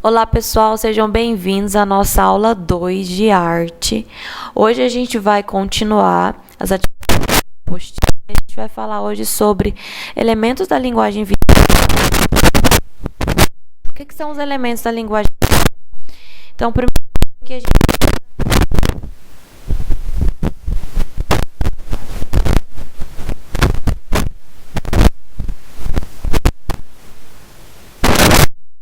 Olá pessoal, sejam bem-vindos à nossa aula 2 de arte. Hoje a gente vai continuar as atividades post-it. A gente vai falar hoje sobre elementos da linguagem visual. O que são os elementos da linguagem visual? Então, primeiro que a gente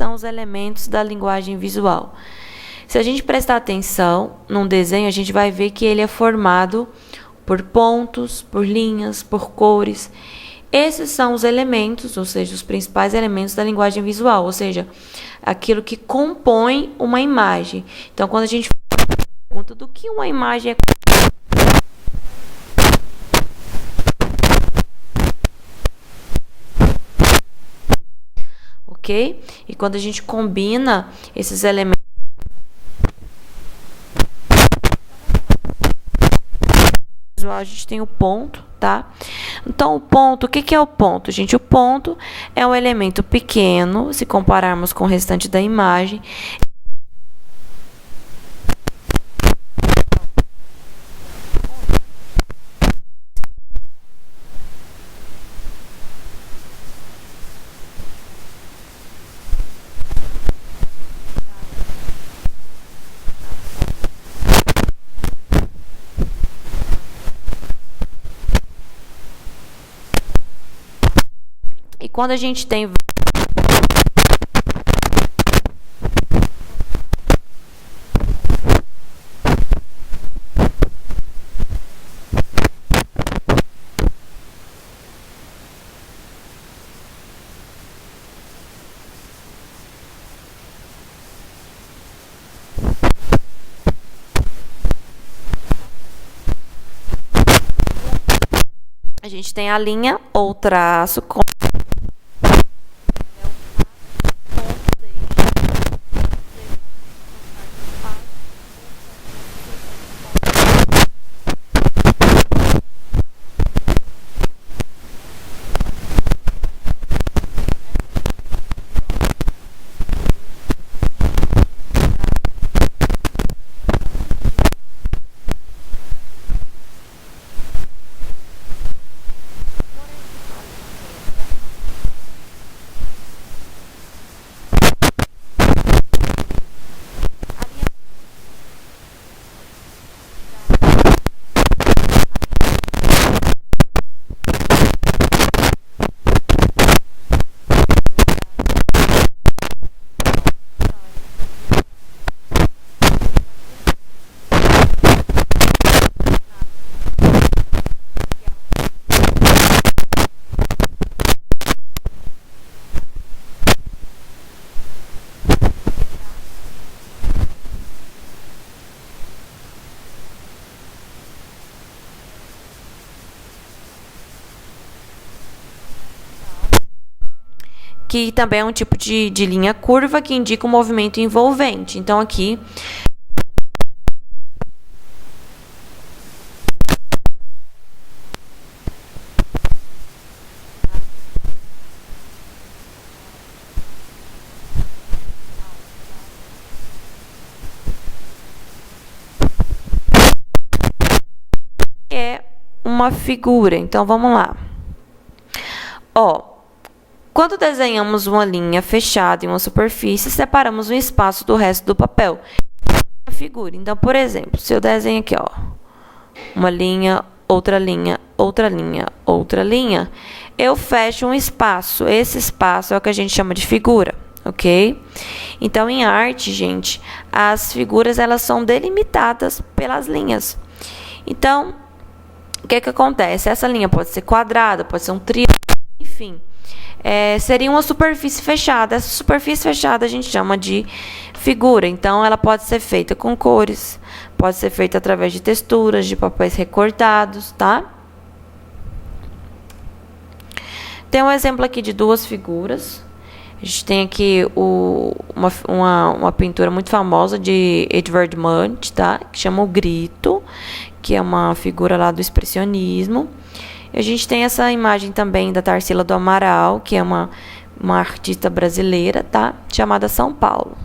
são os elementos da linguagem visual. Se a gente prestar atenção num desenho, a gente vai ver que ele é formado por pontos, por linhas, por cores. Esses são os elementos, ou seja, os principais elementos da linguagem visual, ou seja, aquilo que compõe uma imagem. Então, quando a gente pergunta do que uma imagem é ok? E quando a gente combina esses elementos, a gente tem o ponto, tá? Então, o ponto, o que é o ponto, gente? O ponto é um elemento pequeno, se compararmos com o restante da imagem. E quando a gente tem a linha ou traço com que também é um tipo de linha curva que indica um movimento envolvente. Então, aqui é uma figura. Então, vamos lá. Quando desenhamos uma linha fechada em uma superfície, separamos um espaço do resto do papel. A figura. Então, por exemplo, se eu desenho aqui, uma linha, outra linha, outra linha, outra linha, eu fecho um espaço. Esse espaço é o que a gente chama de figura, ok? Então, em arte, gente, as figuras elas são delimitadas pelas linhas. Então, o que acontece? Essa linha pode ser quadrada, pode ser um triângulo, enfim. Seria uma superfície fechada. Essa superfície fechada a gente chama de figura. Então, ela pode ser feita com cores, pode ser feita através de texturas, de papéis recortados, tá? Tem um exemplo aqui de duas figuras. A gente tem aqui uma pintura muito famosa de Edvard Munch, tá? Que chama O Grito, que é uma figura lá do expressionismo. E a gente tem essa imagem também da Tarsila do Amaral, que é uma artista brasileira, tá? Chamada São Paulo.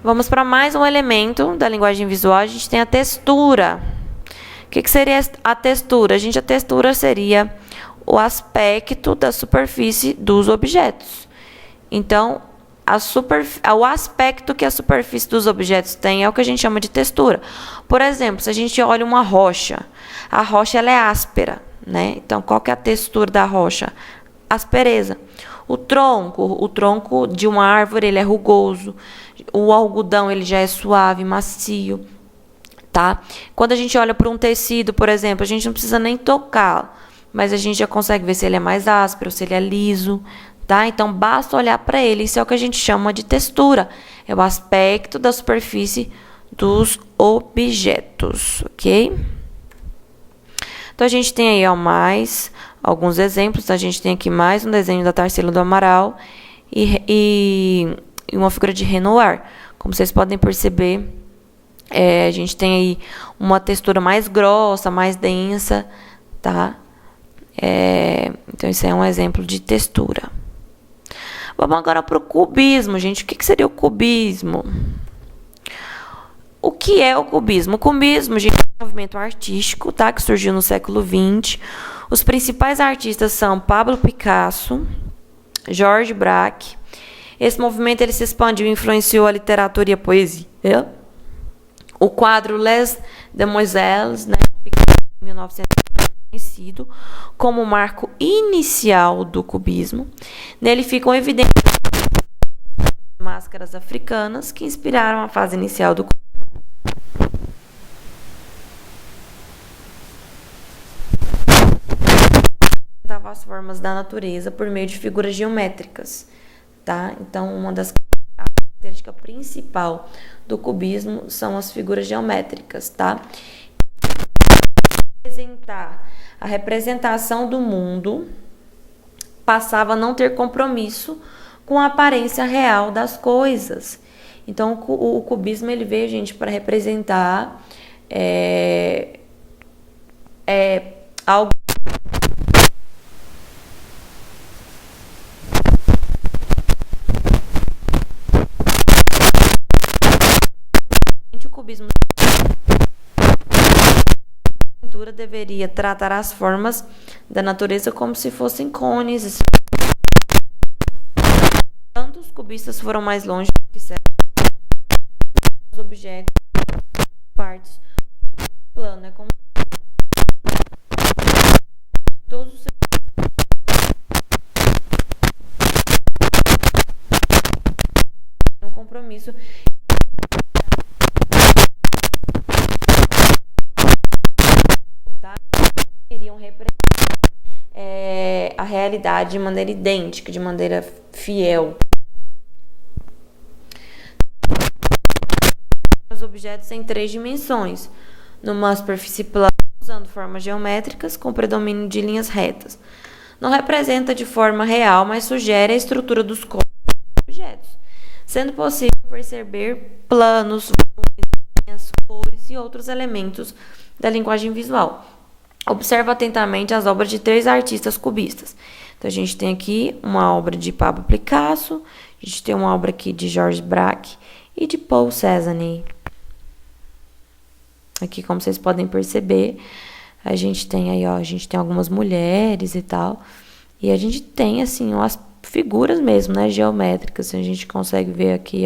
Vamos para mais um elemento da linguagem visual. A gente tem a textura. O que seria a textura? A textura seria o aspecto da superfície dos objetos. Então, o aspecto que a superfície dos objetos tem é o que a gente chama de textura. Por exemplo, se a gente olha uma rocha, a rocha ela é áspera, né? Então, qual que é a textura da rocha? Aspereza. O tronco de uma árvore ele é rugoso. O algodão ele já é suave, macio, tá? Quando a gente olha para um tecido, por exemplo, a gente não precisa nem tocar, mas a gente já consegue ver se ele é mais áspero, se ele é liso, tá? Então basta olhar para ele. Isso é o que a gente chama de textura. É o aspecto da superfície dos objetos, ok? Então a gente tem aí mais alguns exemplos. A gente tem aqui mais um desenho da Tarsila do Amaral e uma figura de Renoir. Como vocês podem perceber, a gente tem aí uma textura mais grossa, mais densa, tá? Então, isso é um exemplo de textura. Vamos agora para o cubismo, gente. O que seria o cubismo? O que é o cubismo? O cubismo, gente, é um movimento artístico, tá? Que surgiu no século XX. Os principais artistas são Pablo Picasso, Georges Braque. Esse movimento ele se expandiu e influenciou a literatura e a poesia. O quadro Les Demoiselles, né, em 1900, conhecido como o marco inicial do cubismo. Nele ficam evidentes máscaras africanas que inspiraram a fase inicial do cubismo. As formas da natureza por meio de figuras geométricas, tá? Então, uma das características principal do cubismo são as figuras geométricas, tá? A representação do mundo passava a não ter compromisso com a aparência real das coisas. Então, o cubismo ele veio, gente, para representar algo. O cubismo deveria tratar as formas da natureza como se fossem cones. Tanto os cubistas foram mais longe do que os objetos, partes, plano é como todos os um compromisso. Queriam representar a realidade de maneira idêntica, de maneira fiel. Os objetos em 3 dimensões, numa superfície plana, usando formas geométricas com predomínio de linhas retas. Não representa de forma real, mas sugere a estrutura dos corpos dos objetos, sendo possível perceber planos, volumes, cores e outros elementos da linguagem visual. Observa atentamente as obras de 3 artistas cubistas. Então, a gente tem aqui uma obra de Pablo Picasso, a gente tem uma obra aqui de Georges Braque e de Paul Cézanne. Aqui, como vocês podem perceber, a gente tem aí, a gente tem algumas mulheres e tal. E a gente tem, assim, umas figuras mesmo, né, geométricas. A gente consegue ver aqui,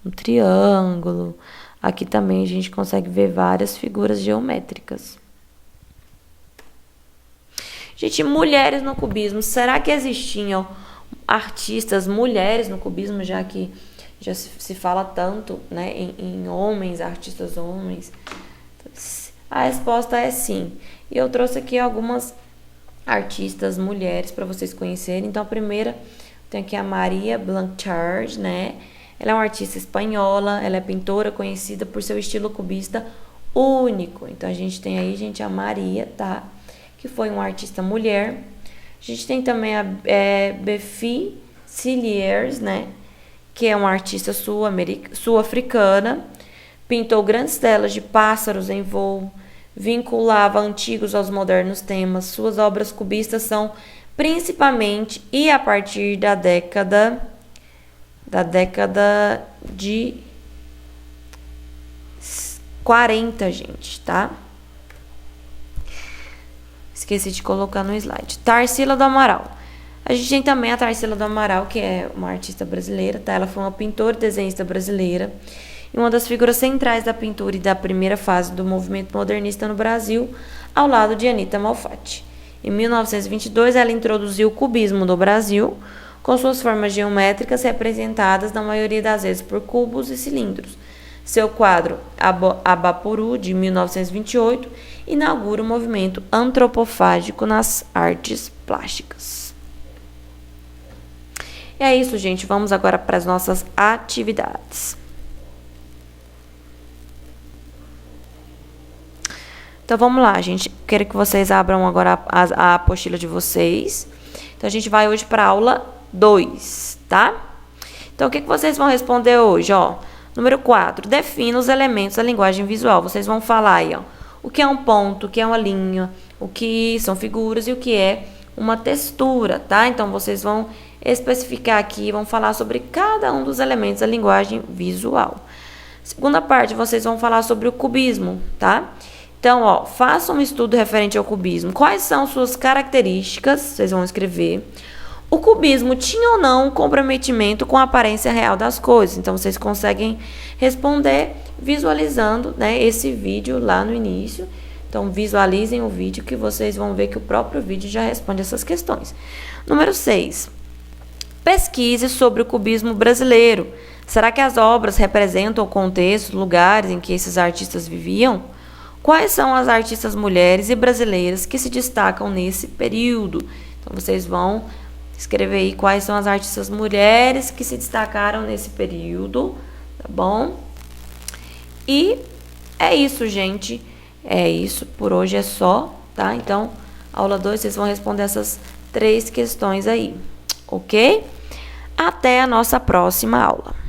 um triângulo. Aqui também a gente consegue ver várias figuras geométricas. Gente, mulheres no cubismo. Será que existiam artistas mulheres no cubismo, já que já se fala tanto, né, em homens, artistas homens? A resposta é sim. E eu trouxe aqui algumas artistas mulheres para vocês conhecerem. Então, a primeira, tem aqui a Maria Blanchard, né? Ela é uma artista espanhola, ela é pintora conhecida por seu estilo cubista único. Então, a gente tem aí, gente, a Maria, tá? Que foi uma artista mulher. A gente tem também a Befi Cilliers, né? Que é uma artista sul-africana. Pintou grandes telas de pássaros em voo, vinculava antigos aos modernos temas. Suas obras cubistas são principalmente e a partir da década de 40, gente, tá? Esqueci de colocar no slide. Tarsila do Amaral. A gente tem também a Tarsila do Amaral, que é uma artista brasileira, tá? Ela foi uma pintora e desenhista brasileira e uma das figuras centrais da pintura e da primeira fase do movimento modernista no Brasil, ao lado de Anita Malfatti. Em 1922, ela introduziu o cubismo no Brasil, com suas formas geométricas representadas, na maioria das vezes, por cubos e cilindros. Seu quadro Abaporu, de 1928, inaugura o movimento antropofágico nas artes plásticas. E é isso, gente. Vamos agora para as nossas atividades. Então, vamos lá, gente. Quero que vocês abram agora a apostila de vocês. Então, a gente vai hoje para a aula 2, tá? Então, o que vocês vão responder hoje, ó? Número 4. Defina os elementos da linguagem visual. Vocês vão falar aí, ó. O que é um ponto, o que é uma linha, o que são figuras e o que é uma textura, tá? Então, vocês vão especificar aqui, vão falar sobre cada um dos elementos da linguagem visual. Segunda parte, vocês vão falar sobre o cubismo, tá? Então, ó, façam um estudo referente ao cubismo. Quais são suas características? Vocês vão escrever. O cubismo tinha ou não comprometimento com a aparência real das coisas? Então, vocês conseguem responder visualizando, né, esse vídeo lá no início. Então, visualizem o vídeo que vocês vão ver que o próprio vídeo já responde essas questões. Número 6. Pesquise sobre o cubismo brasileiro. Será que as obras representam o contexto, lugares em que esses artistas viviam? Quais são as artistas mulheres e brasileiras que se destacam nesse período? Então, vocês vão escrever aí quais são as artistas mulheres que se destacaram nesse período, tá bom? E é isso, gente. É isso, por hoje é só, tá? Então, aula 2, vocês vão responder essas 3 questões aí, ok? Até a nossa próxima aula.